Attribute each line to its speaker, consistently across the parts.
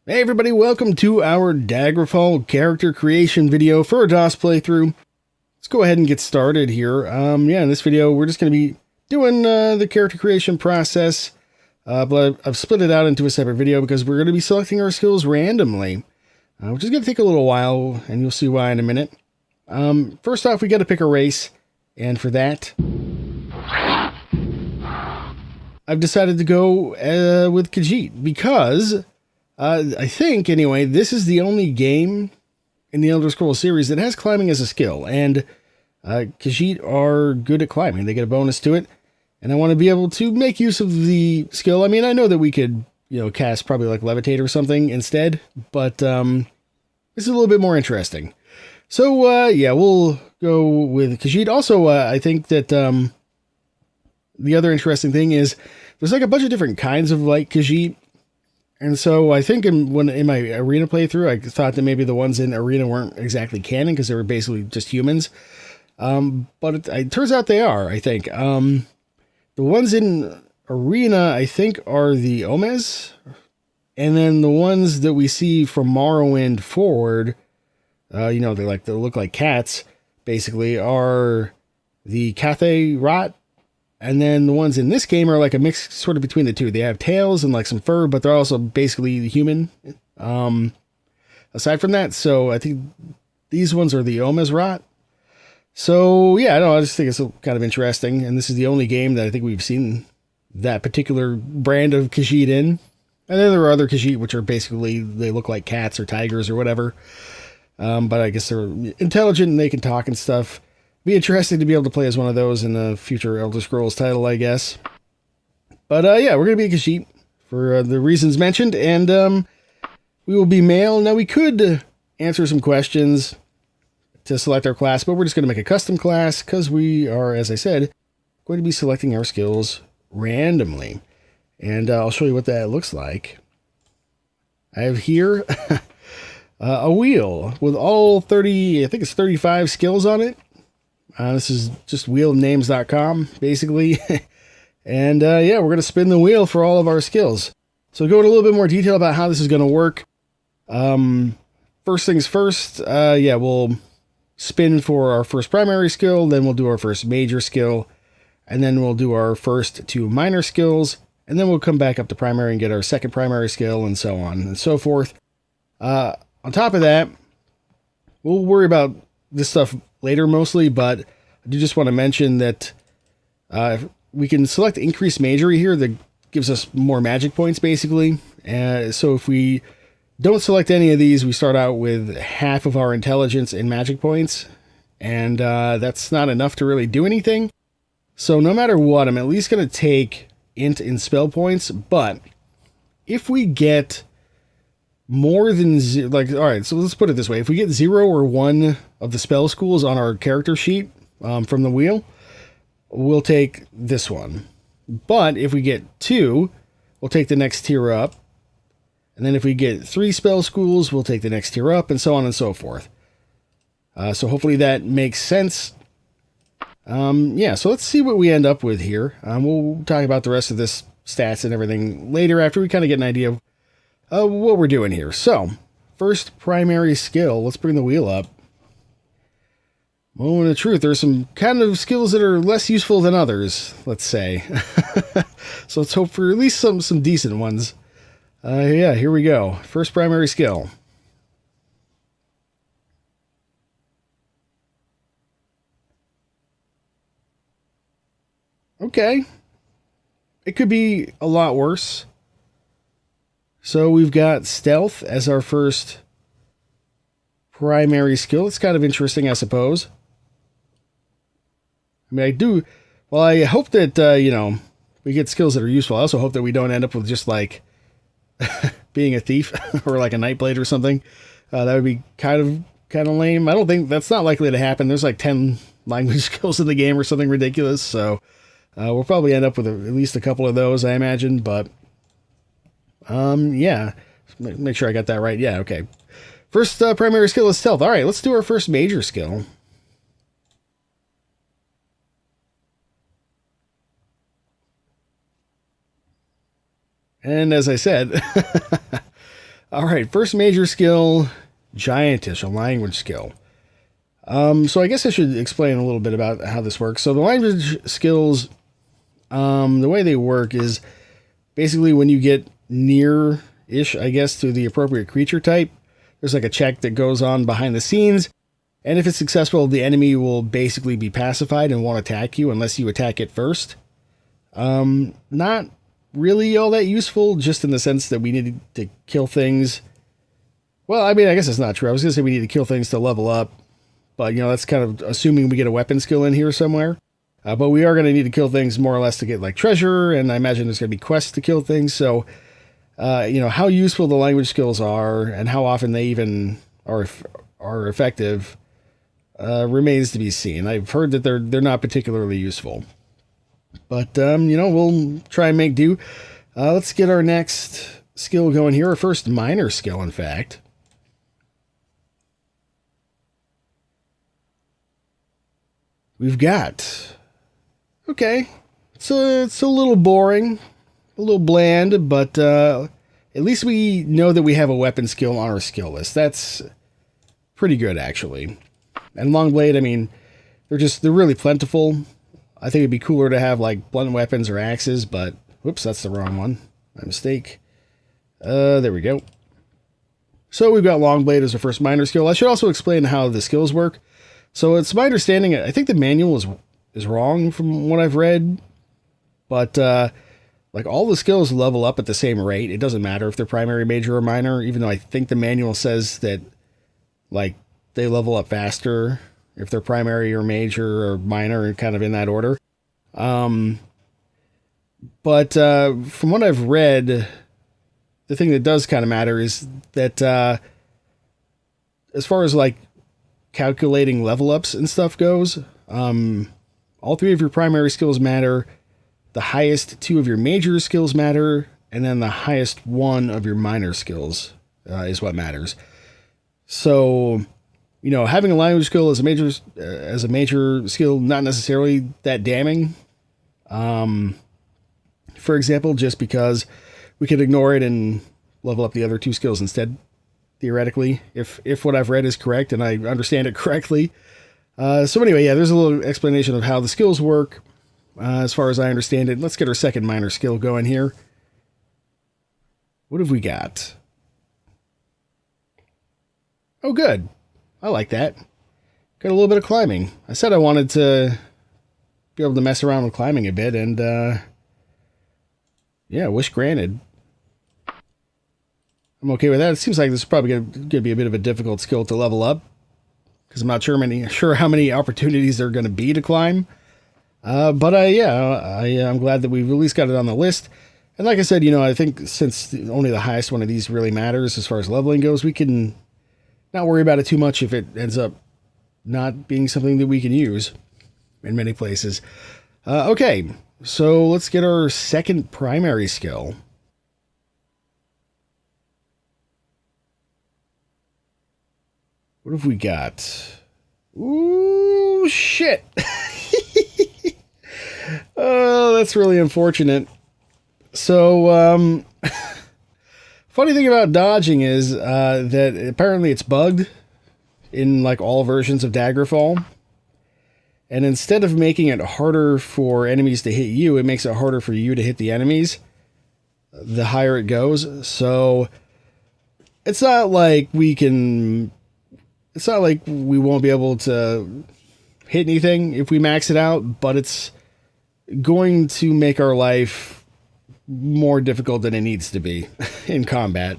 Speaker 1: Hey everybody, welcome to our Daggerfall character creation video for a DOS playthrough. Let's go ahead and get started here. In this video we're just going to be doing the character creation process, but I've split it out into a separate video because we're going to be selecting our skills randomly, which is going to take a little while, and you'll see why in a minute. First off, we got to pick a race, and for that, I've decided to go with Khajiit because I think, anyway, this is the only game in the Elder Scrolls series that has climbing as a skill, and Khajiit are good at climbing. They get a bonus to it, and I want to be able to make use of the skill. I mean, I know that we could, cast probably like Levitate or something instead, but this is a little bit more interesting. So, we'll go with Khajiit. Also, I think that the other interesting thing is there's like a bunch of different kinds of like Khajiit. And so I think in my arena playthrough, I thought that maybe the ones in arena weren't exactly canon because they were basically just humans. But it turns out they are, I think. The ones in arena, I think, are the Omez. And then the ones that we see from Morrowind forward, they look like cats, basically, are the Cathay Rot. And then the ones in this game are like a mix sort of between the two. They have tails and like some fur, but they're also basically human. Aside from that, so I think these ones are the Omez Rot. So yeah, I just think it's kind of interesting. And this is the only game that I think we've seen that particular brand of Khajiit in. And then there are other Khajiit, which are basically, they look like cats or tigers or whatever. But I guess they're intelligent and they can talk and stuff. Be interesting to be able to play as one of those in the future Elder Scrolls title, I guess. But we're going to be a Khajiit for the reasons mentioned, and we will be male. Now, we could answer some questions to select our class, but we're just going to make a custom class because we are, as I said, going to be selecting our skills randomly. And I'll show you what that looks like. I have here a wheel with all 30, I think it's 35 skills on it. This is just wheelnames.com, basically. And we're going to spin the wheel for all of our skills. So go into a little bit more detail about how this is going to work. First things first, we'll spin for our first primary skill, then we'll do our first major skill, and then we'll do our first two minor skills, and then we'll come back up to primary and get our second primary skill, and so on and so forth. On top of that, we'll worry about this stuff later mostly, but I do just want to mention that we can select increase majory here that gives us more magic points, basically. So if we don't select any of these, we start out with half of our intelligence in magic points, and that's not enough to really do anything. So no matter what, I'm at least going to take int in spell points, but if we get more than all right, so let's put it this way. If we get 0 or 1 of the spell schools on our character sheet from the wheel, we'll take this one. But if we get 2, we'll take the next tier up. And then if we get 3 spell schools, we'll take the next tier up, and so on and so forth. So hopefully that makes sense. So let's see what we end up with here. We'll talk about the rest of this stats and everything later after we kind of get an idea of what we're doing here. So, first primary skill. Let's bring the wheel up. Moment of truth. There's some kind of skills that are less useful than others, let's say. So let's hope for at least some decent ones. Here we go. First primary skill. Okay. It could be a lot worse. So we've got stealth as our first primary skill. It's kind of interesting, I suppose. I mean, I hope that, we get skills that are useful. I also hope that we don't end up with just like being a thief or like a Nightblade or something. That would be kind of lame. I don't think that's not likely to happen. There's like 10 language skills in the game or something ridiculous. So we'll probably end up with at least a couple of those, I imagine, but make sure I got that right. Yeah, okay. First primary skill is stealth. All right, let's do our first major skill. And as I said, All right, first major skill, Giantish, a language skill. So I guess I should explain a little bit about how this works. So the language skills, the way they work is basically when you get near-ish, I guess, to the appropriate creature type, there's like a check that goes on behind the scenes. And if it's successful, the enemy will basically be pacified and won't attack you unless you attack it first. Not really all that useful, just in the sense that we need to kill things. Well, I mean, I guess it's not true. I was going to say we need to kill things to level up. But, that's kind of assuming we get a weapon skill in here somewhere. But we are going to need to kill things more or less to get, like, treasure. And I imagine there's going to be quests to kill things. So, how useful the language skills are and how often they even are effective remains to be seen. I've heard that they're not particularly useful. But, we'll try and make do. Let's get our next skill going here. Our first minor skill, in fact. We've got... Okay. So it's a little boring. A little bland, but at least we know that we have a weapon skill on our skill list. That's pretty good, actually. And Longblade, I mean, they're really plentiful. I think it'd be cooler to have, like, blunt weapons or axes, but... Whoops, that's the wrong one. My mistake. There we go. So we've got Longblade as our first minor skill. I should also explain how the skills work. So it's my understanding, I think the manual is wrong from what I've read, but like all the skills level up at the same rate. It doesn't matter if they're primary, major, or minor, even though I think the manual says that like they level up faster if they're primary or major or minor, kind of in that order. But from what I've read, the thing that does kind of matter is that as far as like calculating level ups and stuff goes, all three of your primary skills matter, the highest two of your major skills matter, and then the highest one of your minor skills is what matters. So, having a language skill as a major skill, not necessarily that damning. For example, just because we could ignore it and level up the other two skills instead. Theoretically, if what I've read is correct and I understand it correctly. So anyway, yeah, there's a little explanation of how the skills work as far as I understand it. Let's get our second minor skill going here. What have we got? Oh, good. I like that. Got a little bit of climbing. I said I wanted to be able to mess around with climbing a bit, and yeah, wish granted. I'm okay with that. It seems like this is probably going to be a bit of a difficult skill to level up, because I'm not sure how many opportunities there are going to be to climb. But I'm glad that we've at least got it on the list. And like I said, I think since only the highest one of these really matters as far as leveling goes, we can not worry about it too much if it ends up not being something that we can use in many places. Okay, so let's get our second primary skill. What have we got? Ooh, shit. Oh, that's really unfortunate. So, funny thing about dodging is that apparently it's bugged in like all versions of Daggerfall. And instead of making it harder for enemies to hit you, it makes it harder for you to hit the enemies the higher it goes. So it's not like we won't be able to hit anything if we max it out, but it's going to make our life more difficult than it needs to be in combat.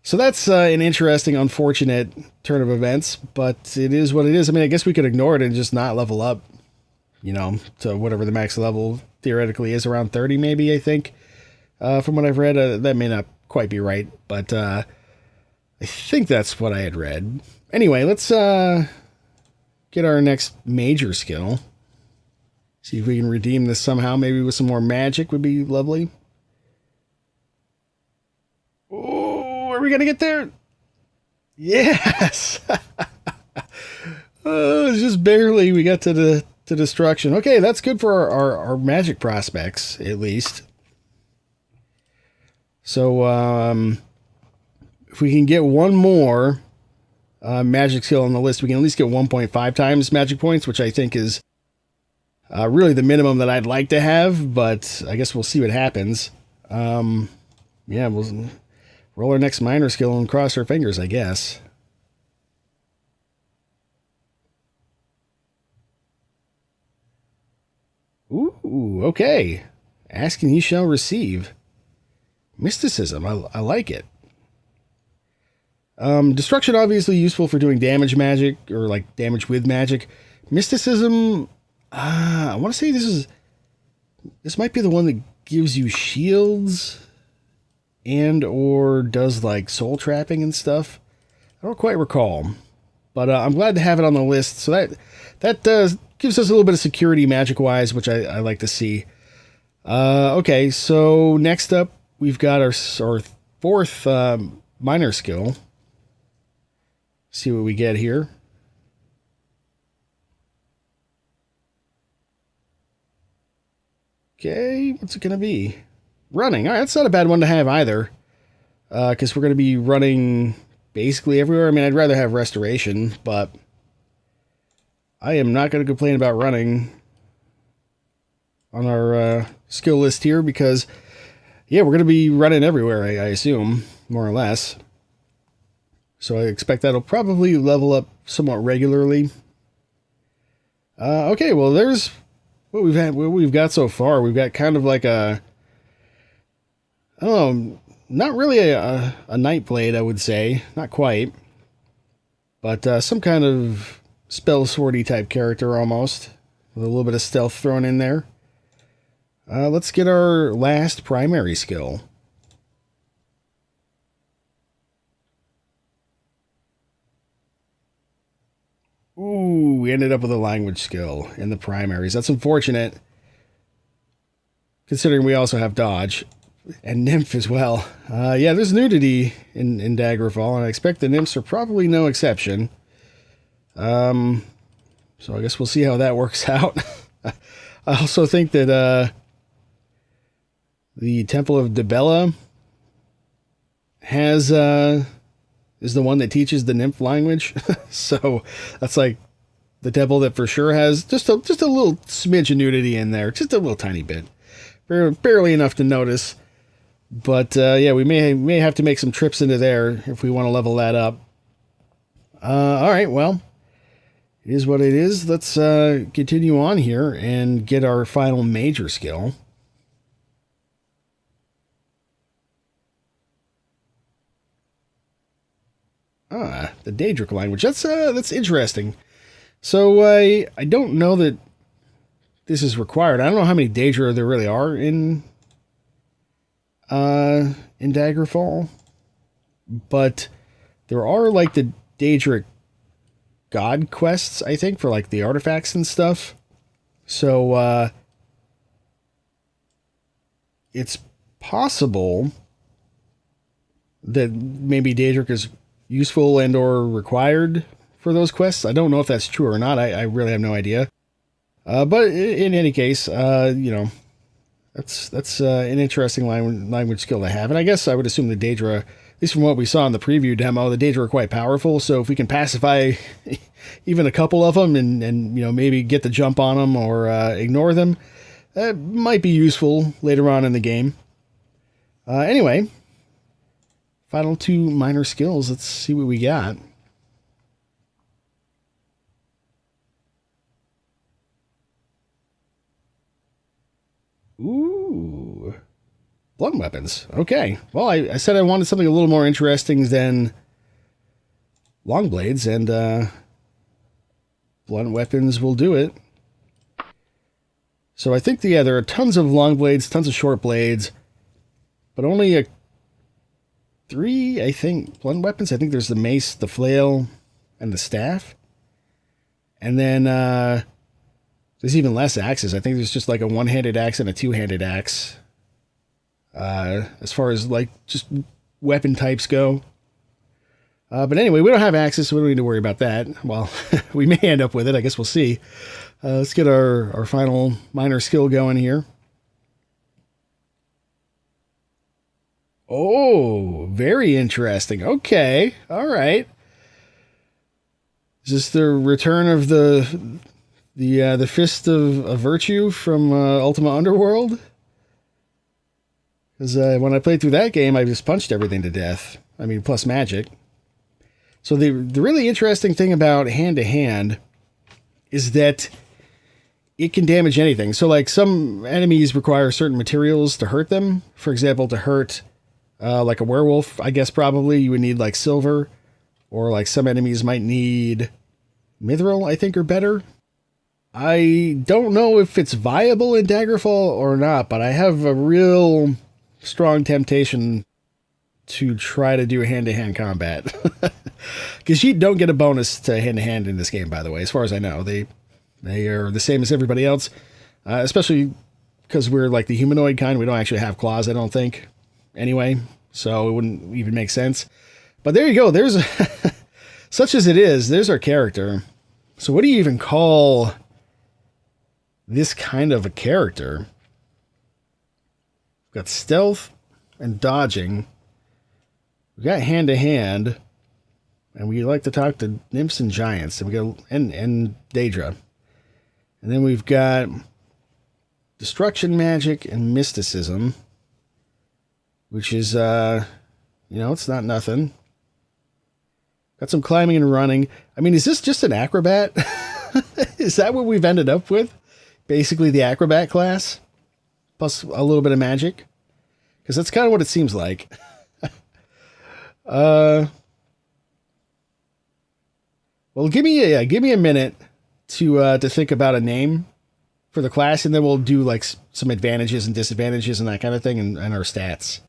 Speaker 1: So that's an interesting, unfortunate turn of events, but it is what it is. I mean, I guess we could ignore it and just not level up, to whatever the max level theoretically is, around 30 maybe, I think. From what I've read, that may not quite be right, but I think that's what I had read. Anyway, let's get our next major skill. See if we can redeem this somehow. Maybe with some more magic would be lovely. Oh, are we going to get there? Yes! Oh, it's just barely we got to destruction. Okay, that's good for our magic prospects, at least. So, if we can get one more magic skill on the list, we can at least get 1.5 times magic points, which I think is really the minimum that I'd like to have, but I guess we'll see what happens. Yeah, we'll roll our next minor skill and cross our fingers, I guess. Ooh, okay. Ask and ye shall receive. Mysticism, I like it. Destruction, obviously useful for doing damage magic, or like damage with magic. Mysticism, I want to say this might be the one that gives you shields and or does like soul trapping and stuff. I don't quite recall, but I'm glad to have it on the list. So that gives us a little bit of security magic wise, which I like to see. Okay, so next up we've got our fourth minor skill. See what we get here. Okay, what's it going to be? Running. All right, that's not a bad one to have either. Because we're going to be running basically everywhere. I mean, I'd rather have restoration, but I am not going to complain about running on our skill list here because, yeah, we're going to be running everywhere, I assume, more or less. So I expect that'll probably level up somewhat regularly. Okay, well, there's what we've got so far. We've got kind of like a, I don't know, not really a Nightblade, I would say. Not quite. But some kind of spell swordy type character almost. With a little bit of stealth thrown in there. Let's get our last primary skill. Ooh, we ended up with a language skill in the primaries. That's unfortunate, considering we also have dodge and nymph as well. Yeah, there's nudity in Daggerfall, and I expect the nymphs are probably no exception. So I guess we'll see how that works out. I also think that the Temple of Dibella has is the one that teaches the nymph language. So that's like the temple that for sure has just a little smidge of nudity in there. Just a little tiny bit. Barely enough to notice. But yeah, we may have to make some trips into there if we want to level that up. All right, well, it is what it is. Let's continue on here and get our final major skill. The Daedric language. That's interesting. So I don't know that this is required. I don't know how many Daedra there really are in Daggerfall, but there are like the Daedric god quests, I think, for like the artifacts and stuff. So it's possible that maybe Daedric is useful and or required for those quests. I don't know if that's true or not. I really have no idea. But in any case, you know, that's an interesting language skill to have. And I guess I would assume the Daedra, at least from what we saw in the preview demo, the Daedra are quite powerful. So if we can pacify even a couple of them and you know, maybe get the jump on them or ignore them, that might be useful later on in the game. Anyway, final two minor skills. Let's see what we got. Ooh. Blunt weapons. Okay. Well, I said I wanted something a little more interesting than long blades, and blunt weapons will do it. So I think, yeah, there are tons of long blades, tons of short blades, but only 3, I think, blunt weapons. I think there's the mace, the flail, and the staff. And then there's even less axes. I think there's just like a one-handed axe and a two-handed axe. As far as like just weapon types go. But anyway, we don't have axes, so we don't need to worry about that. Well, we may end up with it. I guess we'll see. Let's get our final minor skill going here. Oh, very interesting. Okay. All right. Is this the return of the fist of virtue from Ultima Underworld? Because when I played through that game, I just punched everything to death. I mean, plus magic. So the really interesting thing about hand-to-hand is that it can damage anything. So like some enemies require certain materials to hurt them. For example, to hurt like a werewolf, I guess probably you would need like silver. Or like some enemies might need mithril, I think, or better. I don't know if it's viable in Daggerfall or not, but I have a real strong temptation to try to do hand-to-hand combat. Because you don't get a bonus to hand-to-hand in this game, by the way, as far as I know. They are the same as everybody else, especially because we're like the humanoid kind. We don't actually have claws, I don't think, anyway, so it wouldn't even make sense. But there you go. There's such as it is, there's our character. So what do you even call this kind of a character? We've got stealth and dodging. We've got hand-to-hand. And we like to talk to nymphs and giants. And we got and Daedra. And then we've got destruction magic and mysticism. Which is, it's not nothing. Got some climbing and running. I mean, is this just an acrobat? Is that what we've ended up with? Basically the acrobat class? Plus a little bit of magic? Because that's kind of what it seems like. Well, give me a minute to think about a name for the class, and then we'll do like some advantages and disadvantages and that kind of thing, and our stats.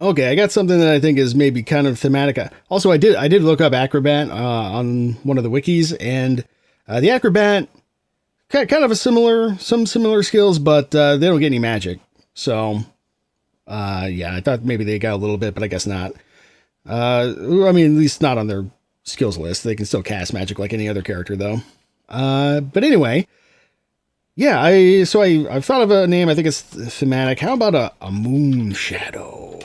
Speaker 1: Okay, I got something that I think is maybe kind of thematic. Also, I did look up acrobat on one of the wikis, and the acrobat kind of some similar skills, but they don't get any magic. So, yeah, I thought maybe they got a little bit, but I guess not. I mean, at least not on their skills list. They can still cast magic like any other character, though. But anyway, yeah, I've thought of a name. I think it's thematic. How about a moon shadow?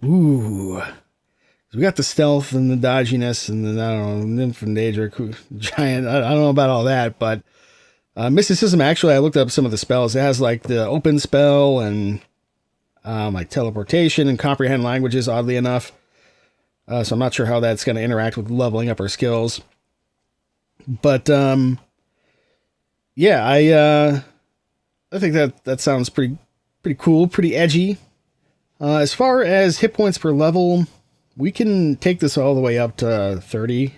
Speaker 1: Ooh. We got the stealth and the dodginess and the, I don't know, nymph and Daedra, giant. I don't know about all that, but mysticism, actually, I looked up some of the spells. It has like the open spell and like teleportation and comprehend languages, oddly enough. So I'm not sure how that's going to interact with leveling up our skills. But yeah, I think that sounds pretty cool, pretty edgy. As far as hit points per level, we can take this all the way up to 30.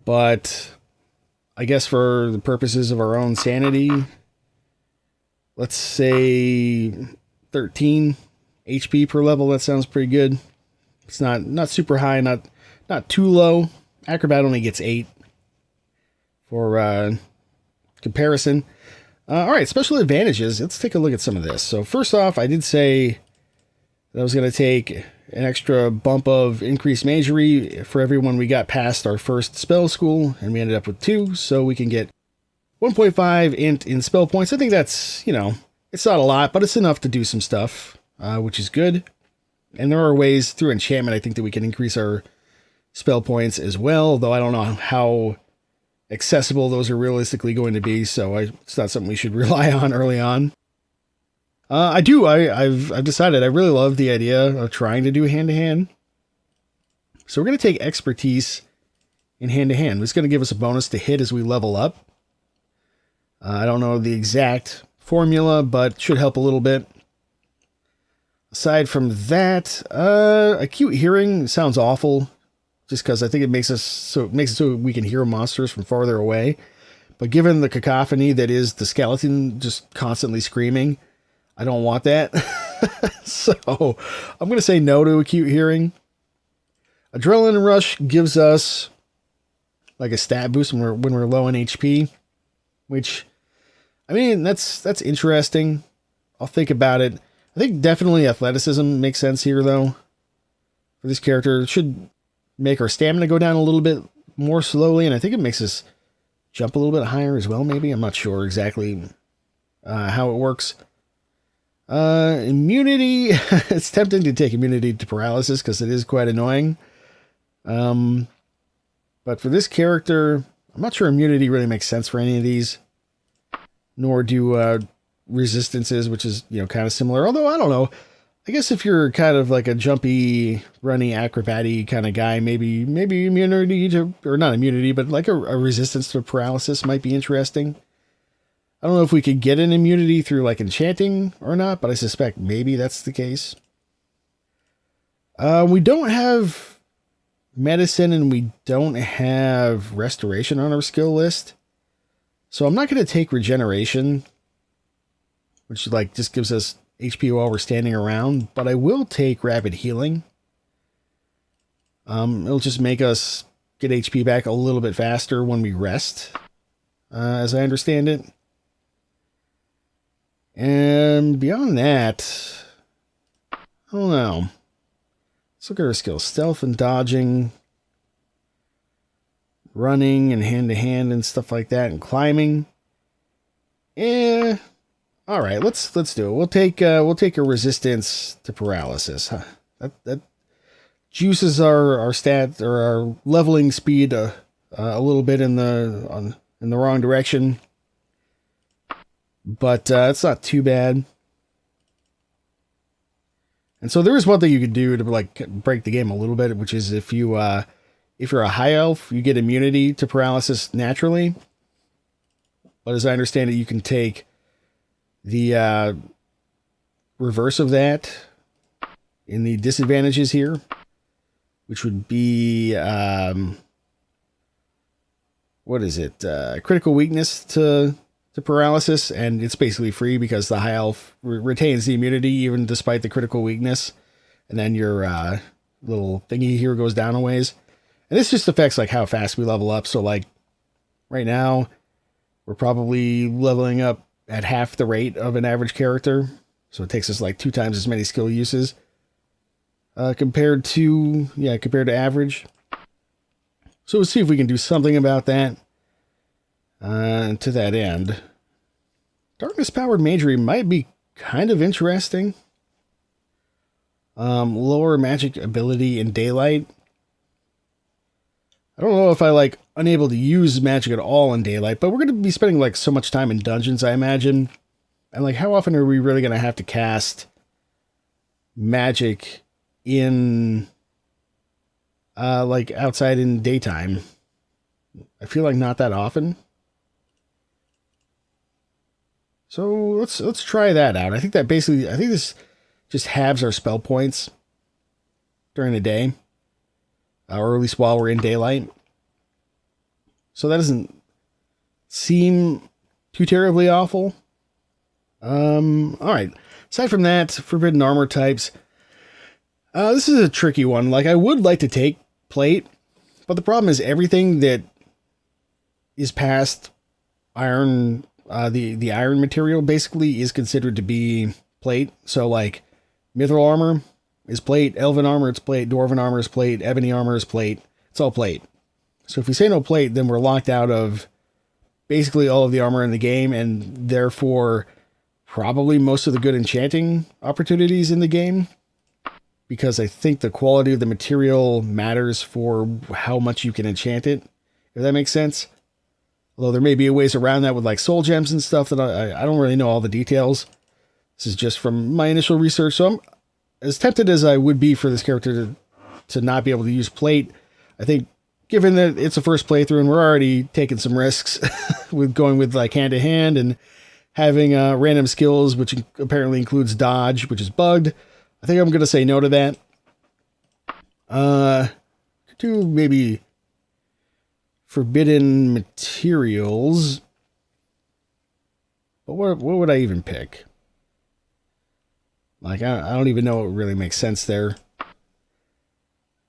Speaker 1: But I guess for the purposes of our own sanity, let's say 13 HP per level. That sounds pretty good. It's not super high, not too low. Acrobat only gets 8 for comparison. All right, special advantages. Let's take a look at some of this. So first off, I did say that I was going to take an extra bump of increased magery for everyone we got past our first spell school, and we ended up with 2, so we can get 1.5 in spell points. I think that's, it's not a lot, but it's enough to do some stuff, which is good. And there are ways through enchantment, I think, that we can increase our spell points as well, though I don't know how accessible those are realistically going to be, so it's not something we should rely on early on. I've decided I really love the idea of trying to do hand-to-hand. So we're going to take expertise in hand-to-hand. It's going to give us a bonus to hit as we level up. I don't know the exact formula, but should help a little bit. Aside from that, acute hearing sounds awful, just because I think it makes it so we can hear monsters from farther away. But given the cacophony that is the skeleton just constantly screaming, I don't want that. So I'm going to say no to acute hearing. Adrenaline rush gives us like a stat boost when we're low in HP, which, I mean, that's interesting. I'll think about it. I think definitely athleticism makes sense here, though. For this character, it should make our stamina go down a little bit more slowly, and I think it makes us jump a little bit higher as well, maybe. I'm not sure exactly how it works. Immunity. It's tempting to take immunity to paralysis because it is quite annoying. But for this character, I'm not sure immunity really makes sense for any of these. Nor do resistances, which is, kind of similar. Although, I don't know. I guess if you're kind of like a jumpy, runny, acrobat-y kind of guy, maybe immunity to, or not immunity, but like a resistance to paralysis might be interesting. I don't know if we could get an immunity through like enchanting or not, but I suspect maybe that's the case. We don't have medicine and we don't have restoration on our skill list. So I'm not going to take regeneration, which like just gives us HP while we're standing around, but I will take rapid healing. It'll just make us get HP back a little bit faster when we rest, as I understand it. And beyond that, I don't know. Let's look at our skills. Stealth and dodging, running and hand-to-hand and stuff like that, and climbing. All right, let's do it. We'll take a resistance to paralysis. That juices our stat or our leveling speed a little bit in the wrong direction. But it's not too bad. And so there is one thing you could do to like break the game a little bit, which is if you're a high elf, you get immunity to paralysis naturally. But as I understand it, you can take the reverse of that in the disadvantages here, which would be what is it? Critical weakness to paralysis, and it's basically free because the high elf retains the immunity even despite the critical weakness, and then your little thingy here goes down a ways. And this just affects like how fast we level up. So like right now we're probably leveling up at half the rate of an average character, so it takes us like 2 times as many skill uses compared to average. So we'll see if we can do something about that. To that end, darkness-powered magery might be kind of interesting. Lower magic ability in daylight. I don't know if I like unable to use magic at all in daylight, but we're going to be spending like so much time in dungeons, I imagine. And like, how often are we really going to have to cast magic in like outside in daytime? I feel like not that often. So let's try that out. I think this just halves our spell points during the day, or at least while we're in daylight. So that doesn't seem too terribly awful. All right. Aside from that, forbidden armor types. This is a tricky one. Like, I would like to take plate, but the problem is everything that is past iron. The iron material basically is considered to be plate. So like mithril armor is plate, elven armor it's plate, dwarven armor is plate, ebony armor is plate. It's all plate. So if we say no plate, then we're locked out of basically all of the armor in the game, and therefore probably most of the good enchanting opportunities in the game, because I think the quality of the material matters for how much you can enchant it, if that makes sense. Although there may be ways around that with like soul gems and stuff that I don't really know all the details. This is just from my initial research. So I'm as tempted as I would be for this character to not be able to use plate. I think given that it's a first playthrough and we're already taking some risks with going with like hand to hand and having random skills, which apparently includes dodge, which is bugged, I think I'm going to say no to that. Could do maybe forbidden materials, but what would I even pick? Like, I don't even know what really makes sense there.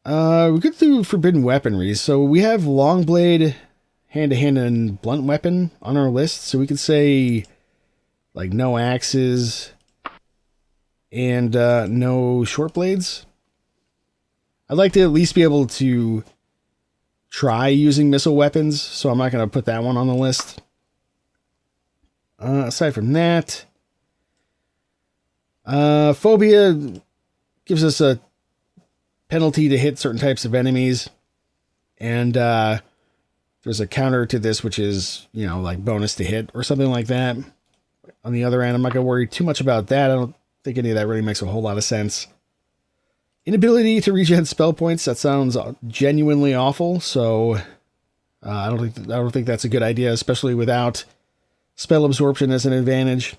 Speaker 1: We could do forbidden weaponry. So we have long blade, hand-to-hand, and blunt weapon on our list. So we could say like no axes and no short blades. I'd like to at least be able to try using missile weapons, so I'm not going to put that one on the list. Aside from that, Phobia gives us a penalty to hit certain types of enemies. And there's a counter to this, which is, you know, like bonus to hit or something like that. On the other end, I'm not going to worry too much about that. I don't think any of that really makes a whole lot of sense. Inability to regen spell points. That sounds genuinely awful. So I don't think that's a good idea, especially without spell absorption as an advantage.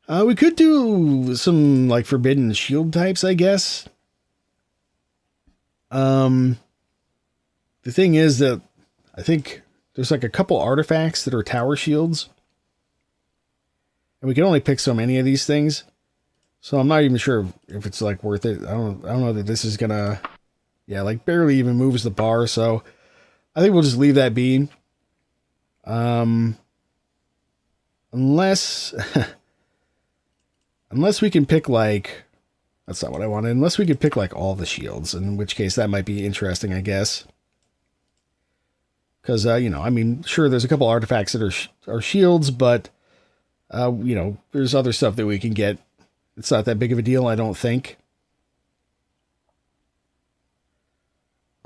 Speaker 1: We could do some like forbidden shield types, I guess. The thing is that I think there's like a couple artifacts that are tower shields. And we can only pick so many of these things. So I'm not even sure if it's like worth it. I don't know that this is gonna, yeah, like barely even moves the bar. So I think we'll just leave that be. Unless we can pick like, that's not what I wanted. Unless we could pick like all the shields, in which case that might be interesting, I guess. Because, you know, I mean, sure, there's a couple artifacts that are shields, but, you know, there's other stuff that we can get. It's not that big of a deal, I don't think.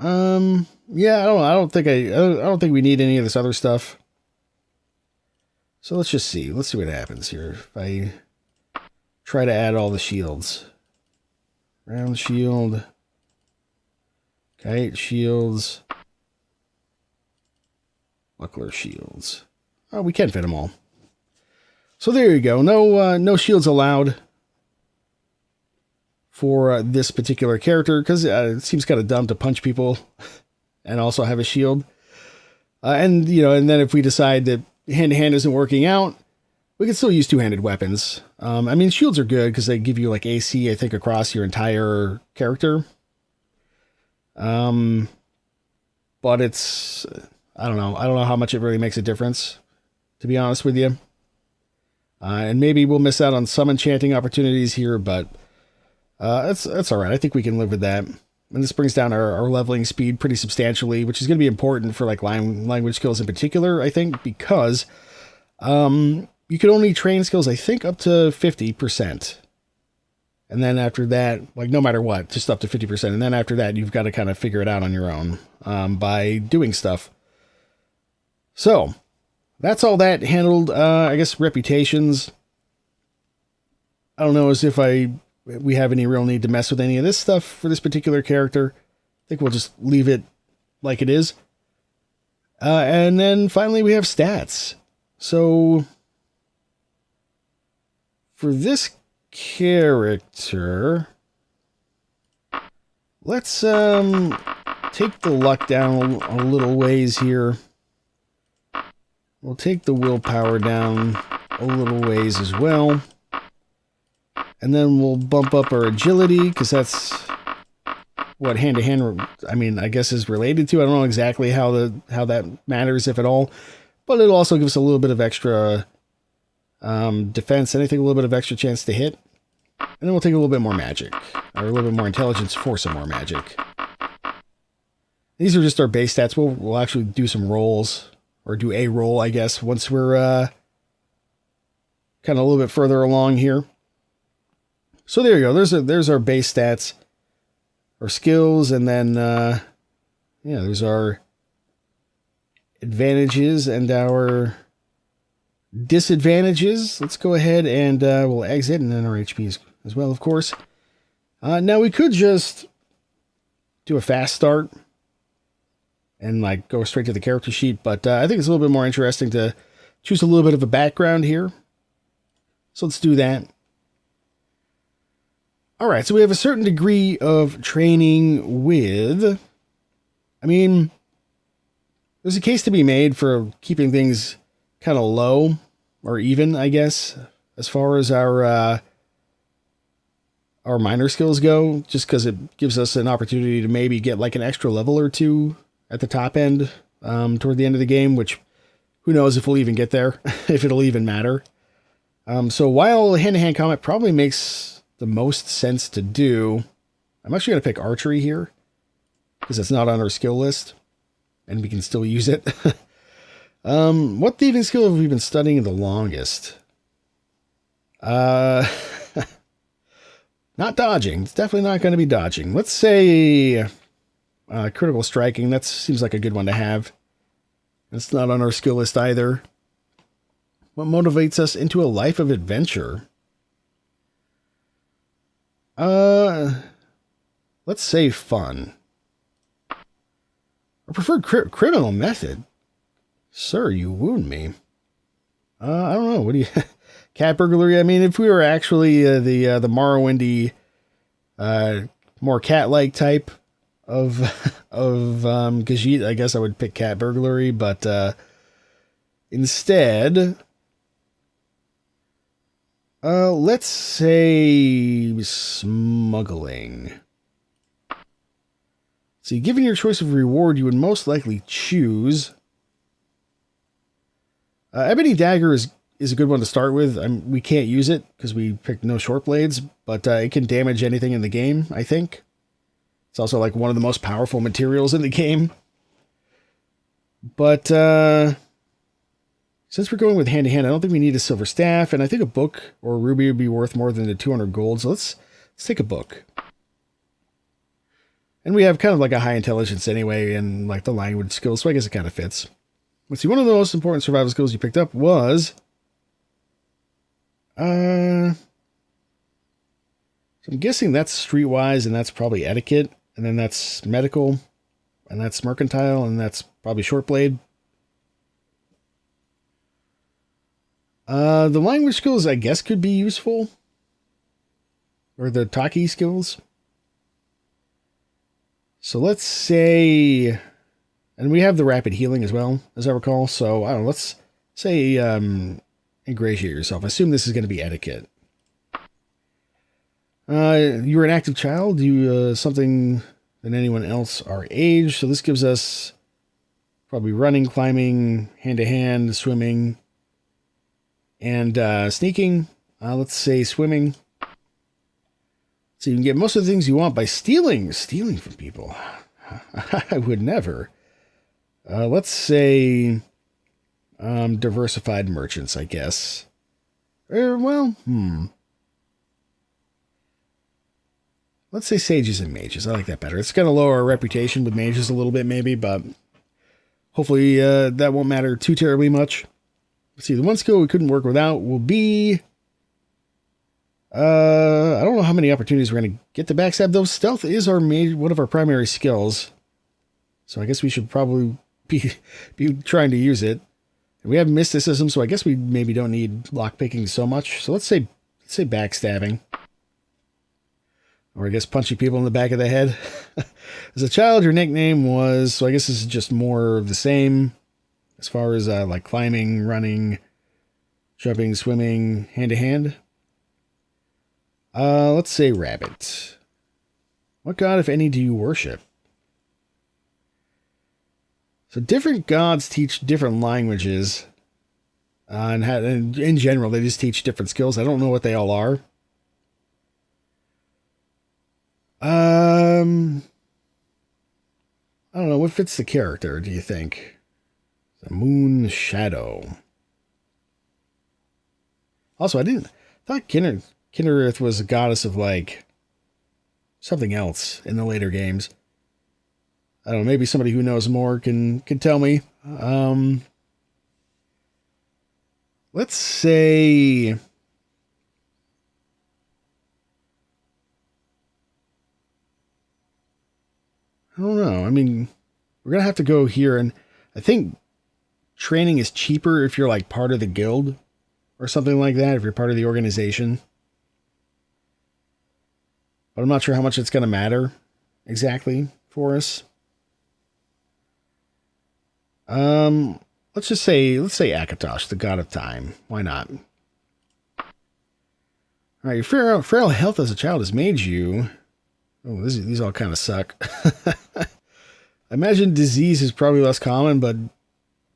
Speaker 1: Yeah, I don't think we need any of this other stuff. So let's just see. Let's see what happens here. If I try to add all the shields. Round shield. Kite shields. Buckler shields. Oh, we can fit them all. So there you go. No shields allowed for this particular character, because it seems kind of dumb to punch people and also have a shield. And, you know, and then if we decide that hand-to-hand isn't working out, we can still use two-handed weapons. I mean, shields are good because they give you like AC, I think, across your entire character. But it's, I don't know how much it really makes a difference, to be honest with you. And maybe we'll miss out on some enchanting opportunities here, but that's all right. I think we can live with that. And this brings down our leveling speed pretty substantially, which is going to be important for like language skills in particular, I think, because you can only train skills, I think, up to 50%. And then after that, like no matter what, just up to 50%. And then after that, you've got to kind of figure it out on your own by doing stuff. So that's all that handled. I guess reputations. I don't know as if we have any real need to mess with any of this stuff for this particular character. I think we'll just leave it like it is. And then finally we have stats. So for this character, let's take the luck down a little ways here. We'll take the willpower down a little ways as well. And then we'll bump up our agility, because that's what hand-to-hand, I mean, I guess is related to. I don't know exactly how that matters, if at all. But it'll also give us a little bit of extra defense, anything, a little bit of extra chance to hit. And then we'll take a little bit more magic, or a little bit more intelligence for some more magic. These are just our base stats. We'll actually do some rolls, or do a roll, I guess, once we're kind of a little bit further along here. So there you go. There's our base stats, our skills, and then yeah, there's our advantages and our disadvantages. Let's go ahead and we'll exit, and then our HP as well, of course. Now we could just do a fast start and like go straight to the character sheet, but I think it's a little bit more interesting to choose a little bit of a background here. So let's do that. All right, so we have a certain degree of training with, I mean, there's a case to be made for keeping things kind of low or even, I guess, as far as our minor skills go, just because it gives us an opportunity to maybe get like an extra level or two at the top end toward the end of the game, which who knows if we'll even get there, if it'll even matter. So while hand-to-hand combat probably makes the most sense to do, I'm actually going to pick archery here because it's not on our skill list and we can still use it. What thieving skill have we been studying the longest? Uh, not dodging. It's definitely not going to be dodging. Let's say critical striking. That seems like a good one to have. It's not on our skill list either. What motivates us into a life of adventure? Let's say fun. Our preferred criminal method. Sir, you wound me. I don't know. What do you... Cat burglary? I mean, if we were actually the Morrowindy, more cat-like type of Khajiit, I guess I would pick cat burglary, but instead, let's say smuggling. See, given your choice of reward, you would most likely choose... Ebony Dagger is a good one to start with. We can't use it because we picked no short blades, but it can damage anything in the game, I think. It's also like one of the most powerful materials in the game. But since we're going with hand-to-hand, I don't think we need a silver staff, and I think a book or a ruby would be worth more than the 200 gold, so let's take a book. And we have kind of like a high intelligence anyway, and like the language skills, so I guess it kind of fits. Let's see, one of the most important survival skills you picked up was... so I'm guessing that's streetwise, and that's probably etiquette, and then that's medical, and that's mercantile, and that's probably short blade. The language skills, I guess, could be useful. Or the Taki skills. So let's say... And we have the rapid healing as well, as I recall. So, I don't know, let's say ingratiate yourself. I assume this is going to be etiquette. You were an active child. You something than anyone else our age. So this gives us probably running, climbing, hand-to-hand, swimming, and sneaking. Let's say swimming. So you can get most of the things you want by stealing from people. I would never. Let's say diversified merchants, I guess. Let's say sages and mages. I like that better. It's going to lower our reputation with mages a little bit, maybe, but hopefully that won't matter too terribly much. Let's see, the one skill we couldn't work without will be... I don't know how many opportunities we're going to get to backstab, though. Stealth is one of our primary skills. So I guess we should probably be trying to use it. And we have mysticism, so I guess we maybe don't need lockpicking so much. So let's say backstabbing. Or I guess punching people in the back of the head. As a child, your nickname was... So I guess this is just more of the same. As far as like climbing, running, jumping, swimming, hand-to-hand. Let's say rabbit. What god, if any, do you worship? So different gods teach different languages. And in general, they just teach different skills. I don't know what they all are. I don't know. What fits the character, do you think? The moon shadow. Also, I thought Kinnereth was a goddess of, like, something else in the later games. I don't know, maybe somebody who knows more can tell me. Let's say... I don't know. I mean, we're going to have to go here, and I think training is cheaper if you're, like, part of the guild or something like that, if you're part of the organization. But I'm not sure how much it's going to matter exactly for us. Let's say Akatosh, the god of time. Why not? All right, your frail health as a child has made you... Oh, these all kind of suck. I imagine disease is probably less common, but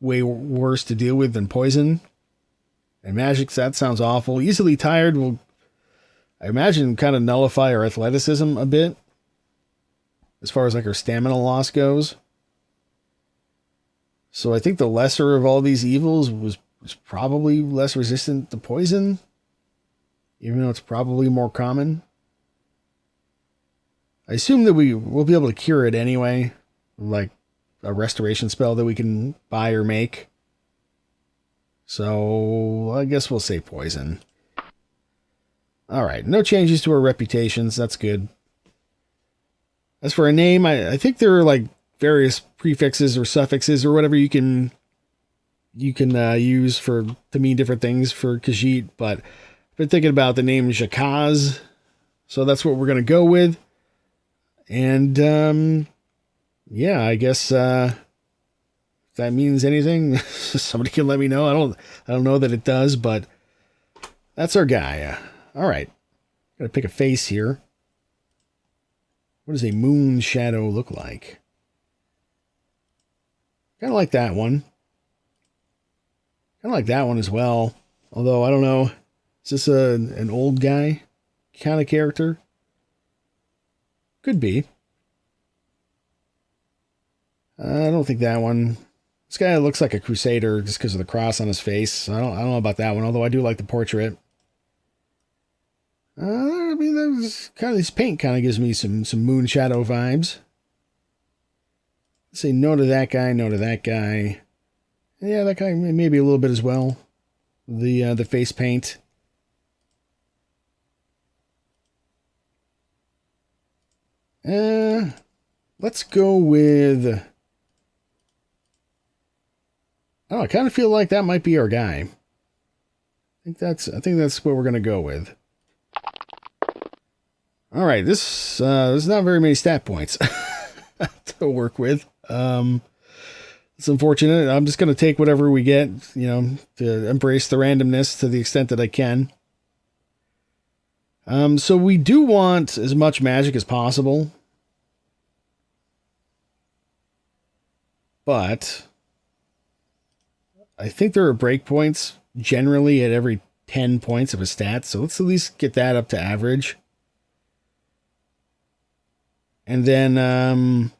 Speaker 1: way worse to deal with than poison. And magic, that sounds awful. Easily tired will, I imagine, kind of nullify our athleticism a bit. As far as like our stamina loss goes. So I think the lesser of all these evils was probably less resistant to poison. even though it's probably more common. I assume that we'll be able to cure it anyway, like a restoration spell that we can buy or make. So I guess we'll say poison. All right, no changes to our reputations. That's good. As for a name, I think there are like various prefixes or suffixes or whatever you can use to mean different things for Khajiit, but I've been thinking about the name Jakaz, so that's what we're gonna go with. And yeah, I guess if that means anything, somebody can let me know. I don't know that it does, but that's our guy. All right, gotta pick a face here. What does a moon shadow look like? Kind of like that one. Kind of like that one as well. Although, I don't know. Is this an old guy kind of character? Could be. I don't think that one. This guy looks like a crusader just because of the cross on his face. I don't know about that one, although I do like the portrait. I mean, there's kind of this paint kind of gives me some moon shadow vibes. Let's say no to that guy, no to that guy. Yeah, that guy maybe a little bit as well. The face paint. Let's go with. Oh, I kind of feel like that might be our guy. I think that's what we're gonna go with. All right, there's not very many stat points to work with. It's unfortunate. I'm just going to take whatever we get, to embrace the randomness to the extent that I can. So we do want as much magic as possible. But I think there are breakpoints generally at every 10 points of a stat. So let's at least get that up to average. And then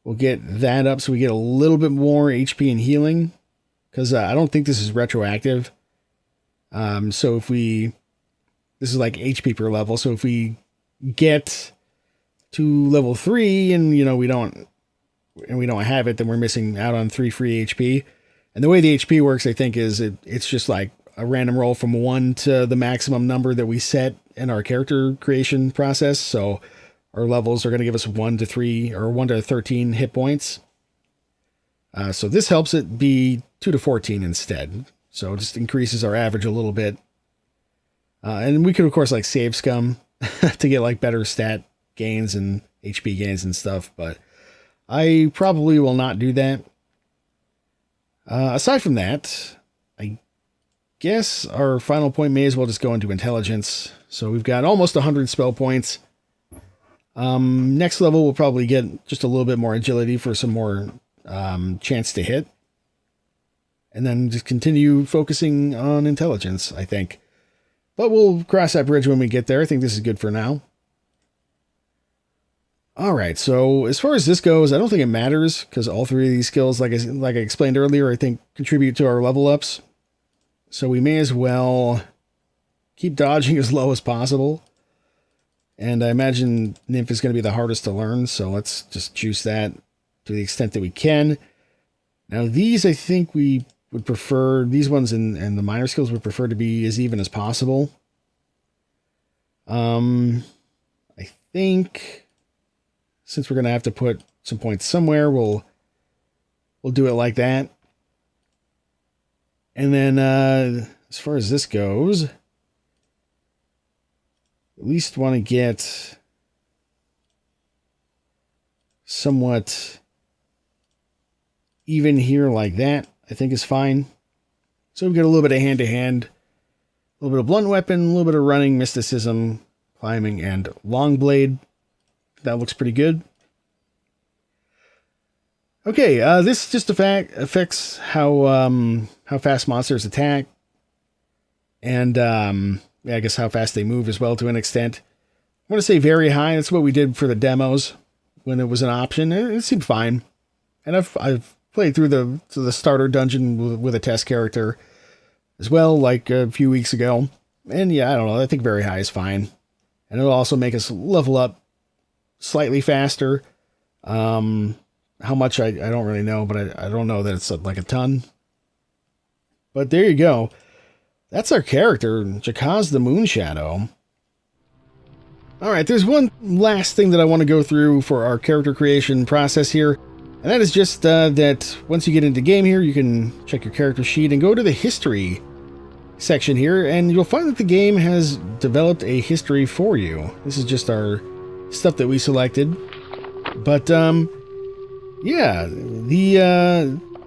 Speaker 1: we'll get that up so we get a little bit more HP and healing. Because I don't think this is retroactive. So if this is like HP per level. So if we get to level 3 and we don't have it, then we're missing out on 3 free HP. And the way the HP works, I think, is it's just like a random roll from 1 to the maximum number that we set in our character creation process. So our levels are going to give us 1 to 3 or 1 to 13 hit points. So this helps it be 2 to 14 instead. So it just increases our average a little bit. And we could, of course, like save scum to get like better stat gains and HP gains and stuff. But I probably will not do that. Aside from that, I guess our final point may as well just go into intelligence. So we've got almost 100 spell points. Next level, we'll probably get just a little bit more agility for some more chance to hit. And then just continue focusing on intelligence, I think. But we'll cross that bridge when we get there. I think this is good for now. All right, so as far as this goes, I don't think it matters because all 3 of these skills, like I explained earlier, I think contribute to our level ups. So we may as well keep dodging as low as possible. And I imagine Nymph is going to be the hardest to learn, so let's just juice that to the extent that we can. Now these, I think we would prefer, these ones and the minor skills would prefer to be as even as possible. I think since we're going to have to put some points somewhere, we'll do it like that. And then as far as this goes, at least want to get somewhat even here like that, I think is fine. So we get a little bit of hand-to-hand, a little bit of blunt weapon, a little bit of running, mysticism, climbing, and long blade. That looks pretty good. Okay, this just affects how fast monsters attack, and I guess how fast they move as well to an extent. I want to say very high. That's what we did for the demos when it was an option. It seemed fine, and I've played through the starter dungeon with a test character as well, like a few weeks ago. And yeah, I don't know. I think very high is fine. And it'll also make us level up slightly faster. How much, I don't really know, but I don't know that it's like a ton. But there you go. That's our character, Jakaz the Moonshadow. Alright, there's one last thing that I want to go through for our character creation process here. And that is just that once you get into game here, you can check your character sheet and go to the history section here, and you'll find that the game has developed a history for you. This is just our stuff that we selected. But, yeah,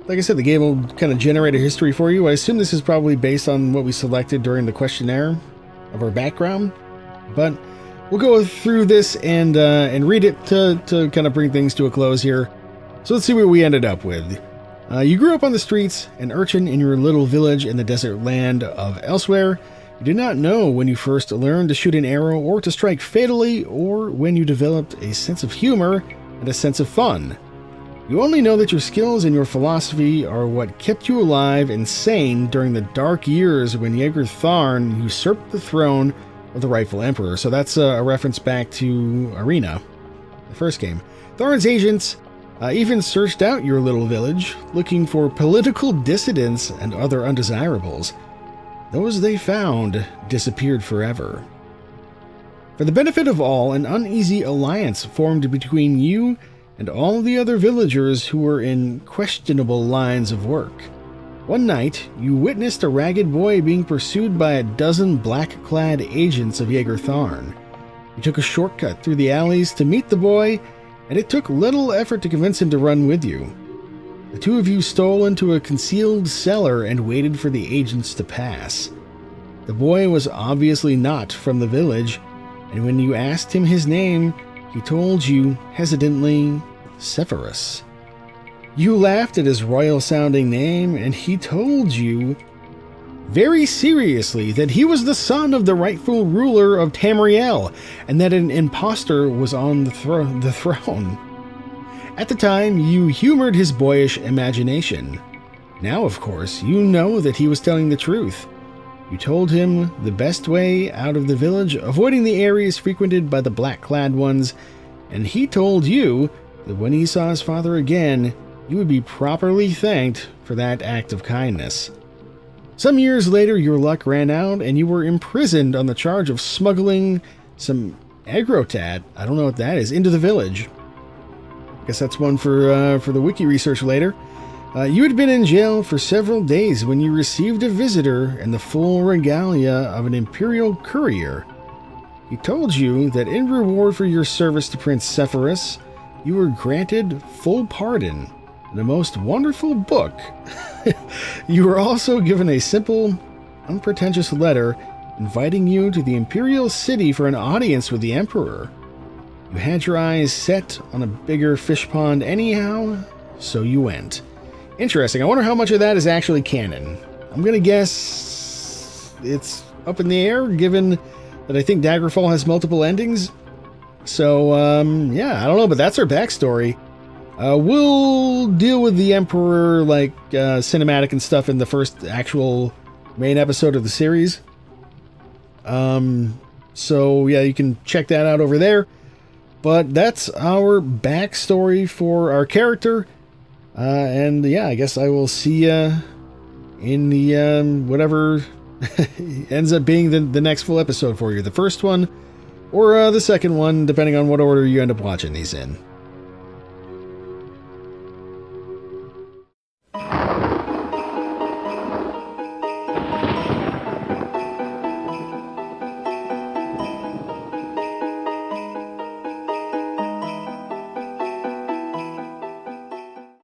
Speaker 1: like I said, the game will kind of generate a history for you. I assume this is probably based on what we selected during the questionnaire of our background. But we'll go through this and read it to kind of bring things to a close here. So let's see what we ended up with. You grew up on the streets, an urchin in your little village in the desert land of Elsewhere. You did not know when you first learned to shoot an arrow or to strike fatally, or when you developed a sense of humor and a sense of fun. You only know that your skills and your philosophy are what kept you alive and sane during the dark years when Jaeger Tharn usurped the throne of the rightful emperor. So that's a reference back to Arena, the first game. Tharn's agents even searched out your little village, looking for political dissidents and other undesirables. Those they found disappeared forever. For the benefit of all, an uneasy alliance formed between you and all the other villagers who were in questionable lines of work. One night, you witnessed a ragged boy being pursued by a dozen black-clad agents of Jaeger Tharn. You took a shortcut through the alleys to meet the boy, and it took little effort to convince him to run with you. The two of you stole into a concealed cellar and waited for the agents to pass. The boy was obviously not from the village, and when you asked him his name, he told you, hesitantly, Severus. You laughed at his royal-sounding name, and he told you, very seriously, that he was the son of the rightful ruler of Tamriel, and that an impostor was on the throne. At the time, you humored his boyish imagination. Now, of course, you know that he was telling the truth. You told him the best way out of the village, avoiding the areas frequented by the black-clad ones, and he told you that when he saw his father again, you would be properly thanked for that act of kindness. Some years later, your luck ran out, and you were imprisoned on the charge of smuggling some agrotat, I don't know what that is, into the village. I guess that's one for the wiki research later. You had been in jail for several days when you received a visitor in the full regalia of an imperial courier. He told you that in reward for your service to Prince Severus, you were granted full pardon and a most wonderful book. You were also given a simple, unpretentious letter inviting you to the imperial city for an audience with the emperor. You had your eyes set on a bigger fish pond anyhow, so you went. Interesting. I wonder how much of that is actually canon. I'm going to guess it's up in the air, given that I think Daggerfall has multiple endings. So, yeah, I don't know, but that's our backstory. We'll deal with the Emperor, like, cinematic and stuff in the first actual main episode of the series. So, yeah, you can check that out over there. But that's our backstory for our character. And, yeah, I guess I will see you in the, whatever ends up being the next full episode for you. The first one or the second one, depending on what order you end up watching these in.